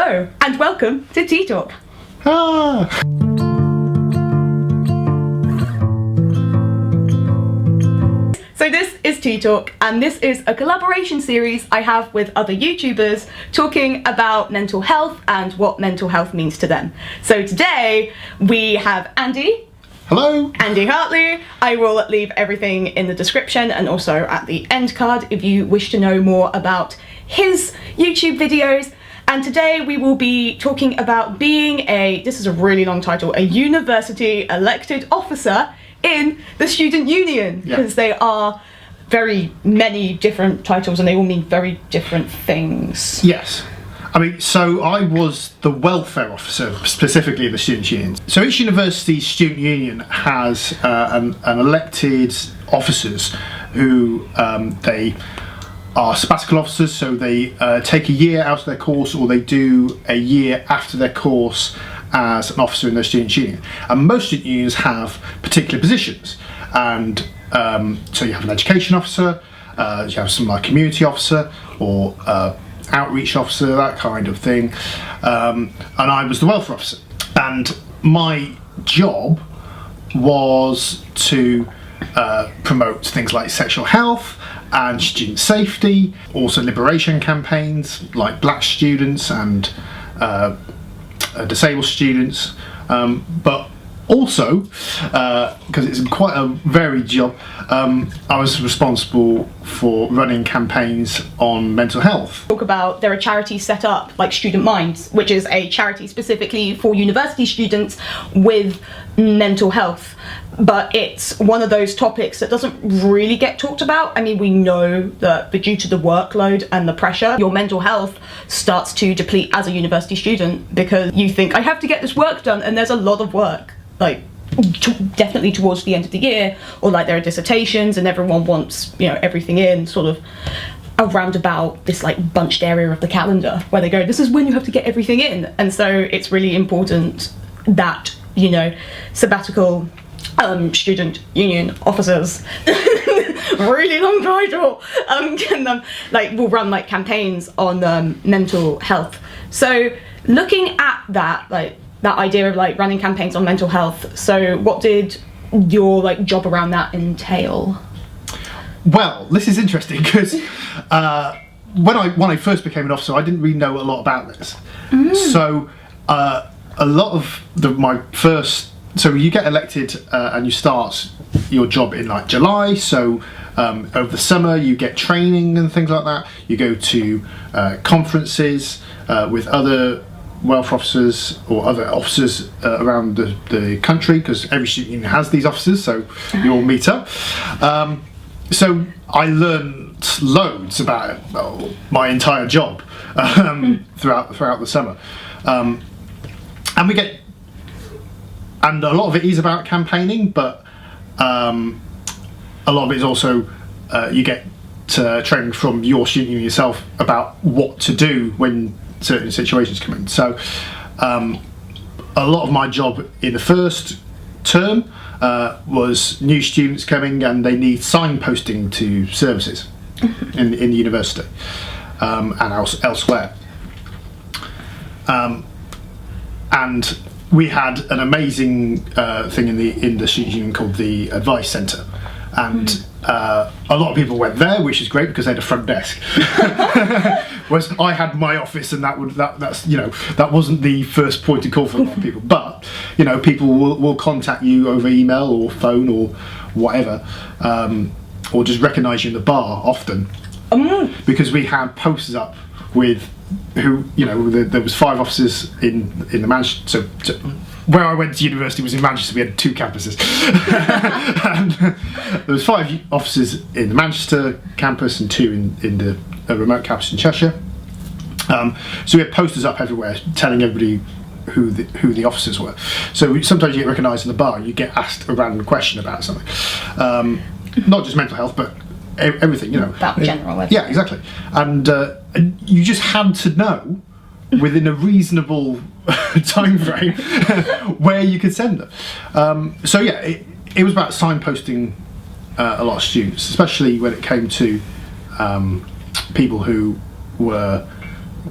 Hello, and welcome to Tea Talk. So this is Tea Talk, and this is a collaboration series I have with other YouTubers talking about mental health and what mental health means to them. So today we have Andy. Hello. Andy Hartley. I will leave everything in the description and also at the end card if you wish to know more about his YouTube videos. And today we will be talking about being this is a really long title, a university elected officer in the student union, because they are very many different titles and they all mean very different things. Yes. I mean, so I was the welfare officer, specifically in the student union. So each university student union has an elected officers who they are sabbatical officers, so they take a year out of their course, or they do a year after their course as an officer in their student union. And most student unions have particular positions, and so you have an education officer, you have some like community officer or outreach officer, that kind of thing, and I was the welfare officer, and my job was to promote things like sexual health and student safety, also liberation campaigns like black students and disabled students, but also, because it's quite a varied job, I was responsible for running campaigns on mental health. Talk about there are charities set up like Student Minds, which is a charity specifically for university students with mental health, but it's one of those topics that doesn't really get talked about. I mean, we know that due to the workload and the pressure, your mental health starts to deplete as a university student, because you think, I have to get this work done, and there's a lot of work, like definitely towards the end of the year, or like there are dissertations and everyone wants, you know, everything in sort of around about this like bunched area of the calendar where they go, this is when you have to get everything in. And so it's really important that, you know, sabbatical student union officers really long title will run like campaigns on mental health. So looking at that, like that idea of like running campaigns on mental health, so what did your like job around that entail? Well, this is interesting because when I first became an officer, I didn't really know a lot about this. So a lot of so you get elected and you start your job in like July, so over the summer you get training and things like that. You go to conferences with other welfare officers or other officers around the country, because every student union has these officers, so you all meet up. So I learned loads about my entire job throughout the summer, and a lot of it is about campaigning, but a lot of it is also you get training from your student union yourself about what to do when certain situations come in. So a lot of my job in the first term was new students coming and they need signposting to services in the university and elsewhere. And we had an amazing thing in the student union called the Advice Centre, and a lot of people went there, which is great because they had a front desk. Whereas I had my office, and that's you know, that wasn't the first point of call for a lot of people. But you know, people will contact you over email or phone or whatever, or just recognise you in the bar often, because we had posters up with who, you know, there was 5 officers in the Manchester. So where I went to university was in Manchester. We had 2 campuses. And there was 5 officers in the Manchester campus and 2 in the remote campus in Cheshire. So we had posters up everywhere telling everybody who the officers were. So sometimes you get recognised in the bar and you get asked a random question about something, not just mental health, but everything, you know, about general everything. Yeah, exactly. And you just had to know within a reasonable time frame where you could send them. So yeah, it was about signposting a lot of students, especially when it came to people who were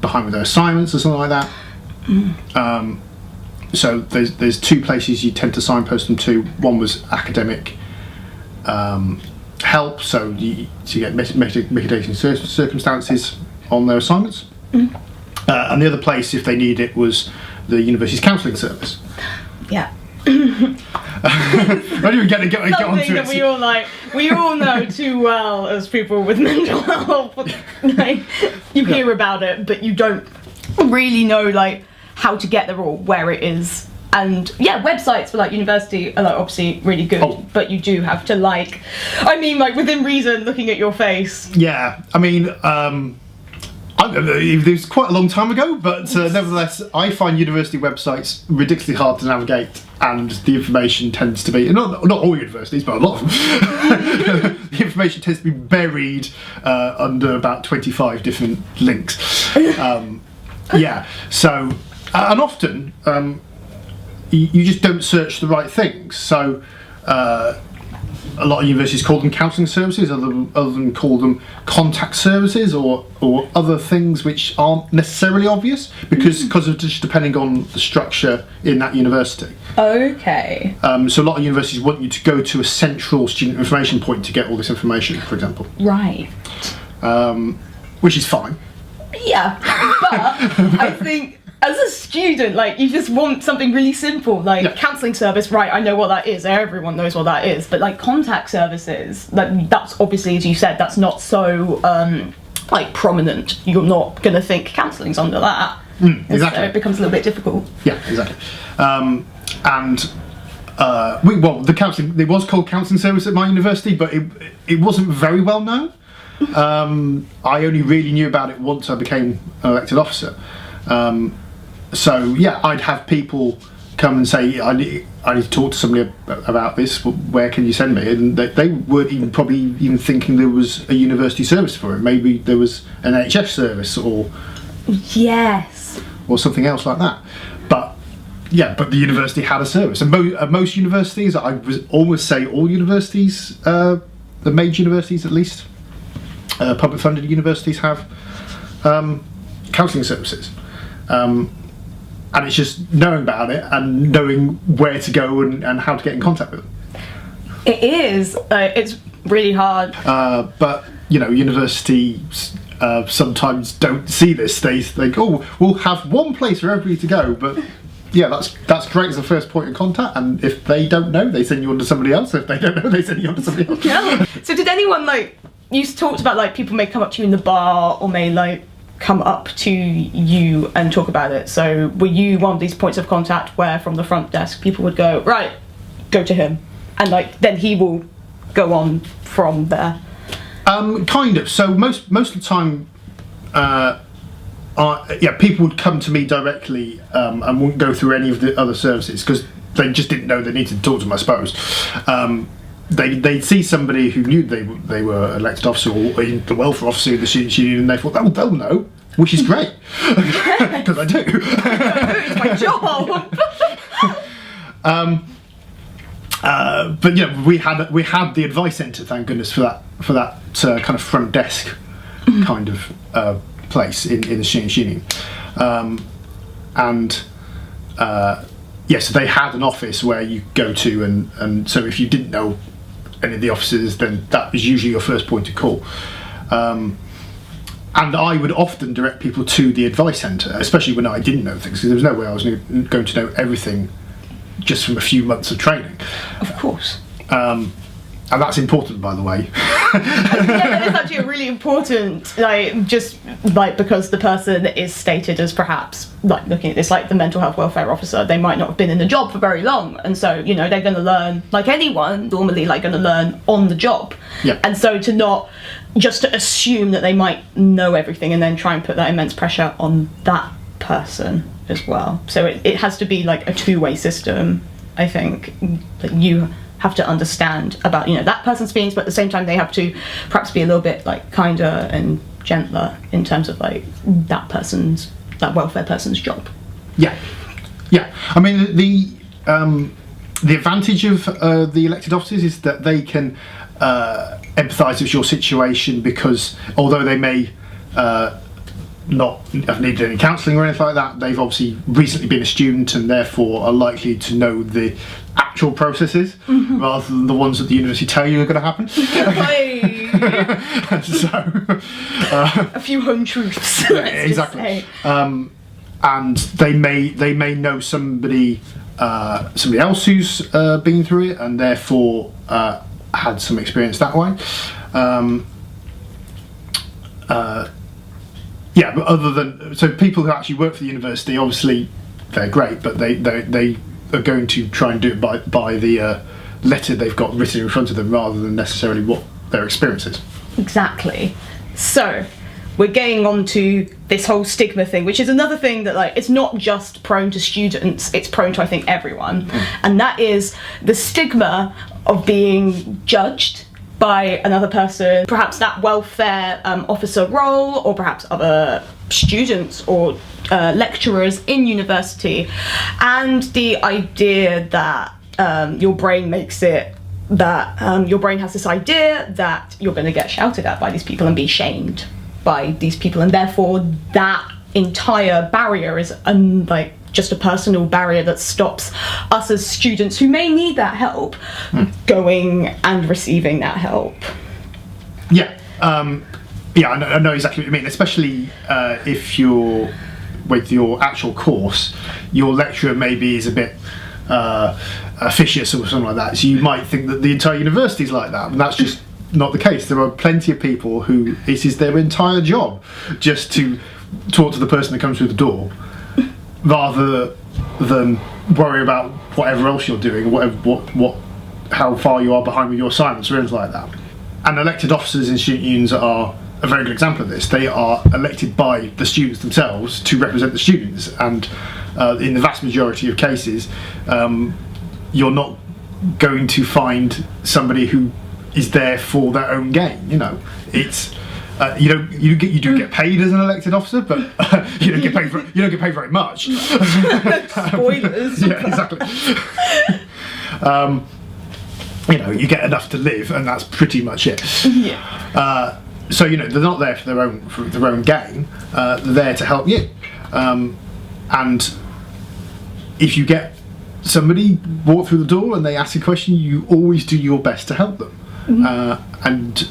behind with their assignments or something like that. So there's two places you tend to signpost them to. One was academic help, so to get mitigating circumstances on their assignments. And the other place, if they need it, was the university's counselling service. Yeah. I don't even get onto it. That we all know too well as people with mental health. Like, you hear about it, but you don't really know like how to get there or where it is. And yeah, websites for like university are like obviously really good, but you do have to like within reason, looking at your face. Yeah, I mean, it was quite a long time ago, but nevertheless, I find university websites ridiculously hard to navigate, and the information tends to be not all universities, but a lot of them. The information tends to be buried under about 25 different links. Yeah, so and often you just don't search the right things. So a lot of universities call them counselling services, other than call them contact services or other things which aren't necessarily obvious because of just depending on the structure in that university. Okay. So a lot of universities want you to go to a central student information point to get all this information, for example. Right. Which is fine. Yeah, but I think as a student, like, you just want something really simple, like counselling service, right, I know what that is, everyone knows what that is, but like contact services, like that's obviously, as you said, that's not so like prominent. You're not going to think counselling's under that. Exactly. So it becomes a little bit difficult. Yeah, exactly. The counselling, it was called counselling service at my university, but it wasn't very well known. I only really knew about it once I became an elected officer. So yeah, I'd have people come and say, I need to talk to somebody about this, where can you send me? And they weren't probably even thinking there was a university service for it. Maybe there was an NHS service or something else like that. But the university had a service. And most universities, I would almost say all universities, the major universities at least, public funded universities have counselling services. And it's just knowing about it and knowing where to go and how to get in contact with them. It is. It's really hard. But, universities sometimes don't see this. They think, we'll have one place for everybody to go. But, yeah, that's great as the first point of contact. And if they don't know, they send you on to somebody else. If they don't know, they send you on to somebody else. Yeah. So did anyone, you talked about, people may come up to you in the bar or may, come up to you and talk about it. So were you one of these points of contact where from the front desk people would go, right, go to him, and then he will go on from there? Kind of. So most of the time, people would come to me directly and wouldn't go through any of the other services because they just didn't know they needed to talk to them, I suppose. They'd see somebody who knew they were elected officer or the welfare officer of the students' union, and they thought, they'll know, which is great because I do. It's my job. But we had the advice centre, thank goodness for that kind of front desk kind of place in the students' union, so they had an office where you go to, and so if you didn't know any of the officers, then that was usually your first point of call. And I would often direct people to the advice centre, especially when I didn't know things, because there was no way I was going to know everything just from a few months of training. Of course. And that's important, by the way. That is actually a really important, because the person is stated as perhaps, looking at this, the mental health welfare officer, they might not have been in the job for very long, and so, they're going to learn, like anyone, normally, going to learn on the job. Yeah. And so to not just to assume that they might know everything and then try and put that immense pressure on that person as well. So it has to be, a two-way system, I think, that you have to understand about that person's feelings, but at the same time they have to perhaps be a little bit kinder and gentler in terms of that welfare person's job. Yeah. I mean the advantage of the elected officers is that they can empathise with your situation, because although they may not have needed any counselling or anything like that. They've obviously recently been a student and therefore are likely to know the actual processes rather than the ones that the university tell you are going to happen. So, a few home truths. Yeah, exactly. And they may know somebody else who's been through it and therefore had some experience that way. Yeah, but other than people who actually work for the university, obviously they're great, but they are going to try and do it by the letter they've got written in front of them rather than necessarily what their experience is. Exactly. So we're getting on to this whole stigma thing, which is another thing that, like, it's not just prone to students, it's prone to, I think, everyone. And that is the stigma of being judged by another person, perhaps that welfare officer role, or perhaps other students or lecturers in university, and the idea that your brain makes it that your brain has this idea that you're going to get shouted at by these people and be shamed by these people, and therefore that entire barrier is like just a personal barrier that stops us as students who may need that help going and receiving that help. Yeah, I know exactly what you mean, especially if you're with your actual course, your lecturer maybe is a bit officious or something like that, so you might think that the entire university is like that, and that's just not the case. There are plenty of people who it is their entire job just to talk to the person that comes through the door rather than worry about whatever else you're doing or how far you are behind with your assignments or anything like that. And elected officers in student unions are a very good example of this. They are elected by the students themselves to represent the students, and in the vast majority of cases you're not going to find somebody who is there for their own gain. You know, it's you do get paid as an elected officer, but you don't get paid very much. Spoilers. Yeah, exactly. You get enough to live, and that's pretty much it. Yeah. So they're not there for their own gain. They're there to help you. And if you get somebody walk through the door and they ask a question, you always do your best to help them. And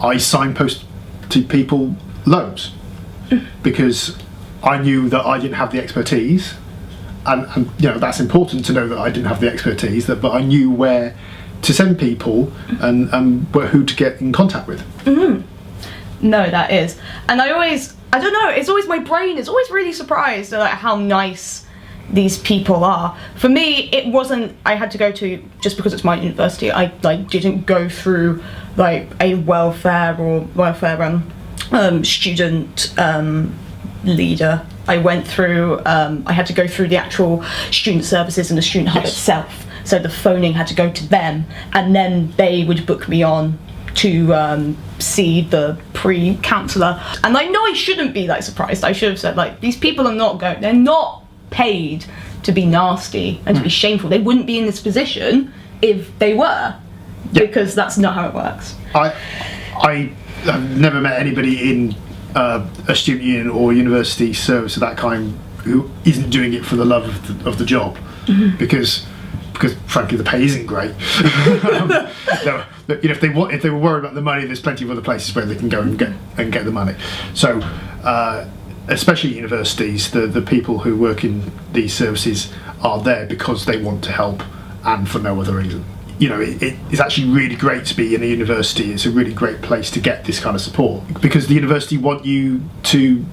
I signpost to people loads because I knew that I didn't have the expertise, and that's important to know that I didn't have the expertise, but I knew where to send people and who to get in contact with. No, that is, and I don't know, it's always, my brain is always really surprised at how nice these people are. For me, it wasn't, I had to go to, just because it's my university, I didn't go through like a welfare student leader. I went through, I had to go through the actual student services and the student hub itself. So the phoning had to go to them, and then they would book me on to see the pre-counsellor. And I know I shouldn't be like surprised. I should have said, like, these people are they're not paid to be nasty and to be shameful. They wouldn't be in this position if they were, because that's not how it works. I have never met anybody in a student union or university service of that kind who isn't doing it for the love of the job, because frankly the pay isn't great. If they were worried about the money, there's plenty of other places where they can go and get the money. So especially universities, the people who work in these services are there because they want to help and for no other reason. It's actually really great to be in a university. It's a really great place to get this kind of support, because the university want you to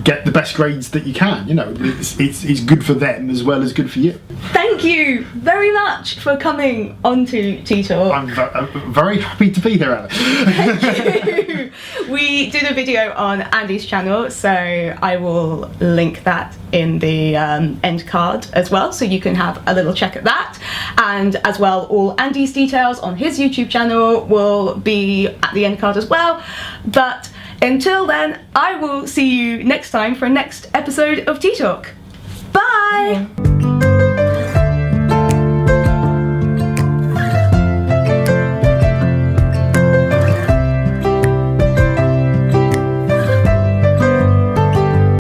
get the best grades that you can. It's good for them as well as good for you. Thank you very much for coming onto T-Talk. I'm very happy to be here, Anna. Thank you. We did a video on Andy's channel, so I will link that in the end card as well, so you can have a little check at that. And as well, all Andy's details on his YouTube channel will be at the end card as well. But until then, I will see you next time for a next episode of T-Talk. Bye!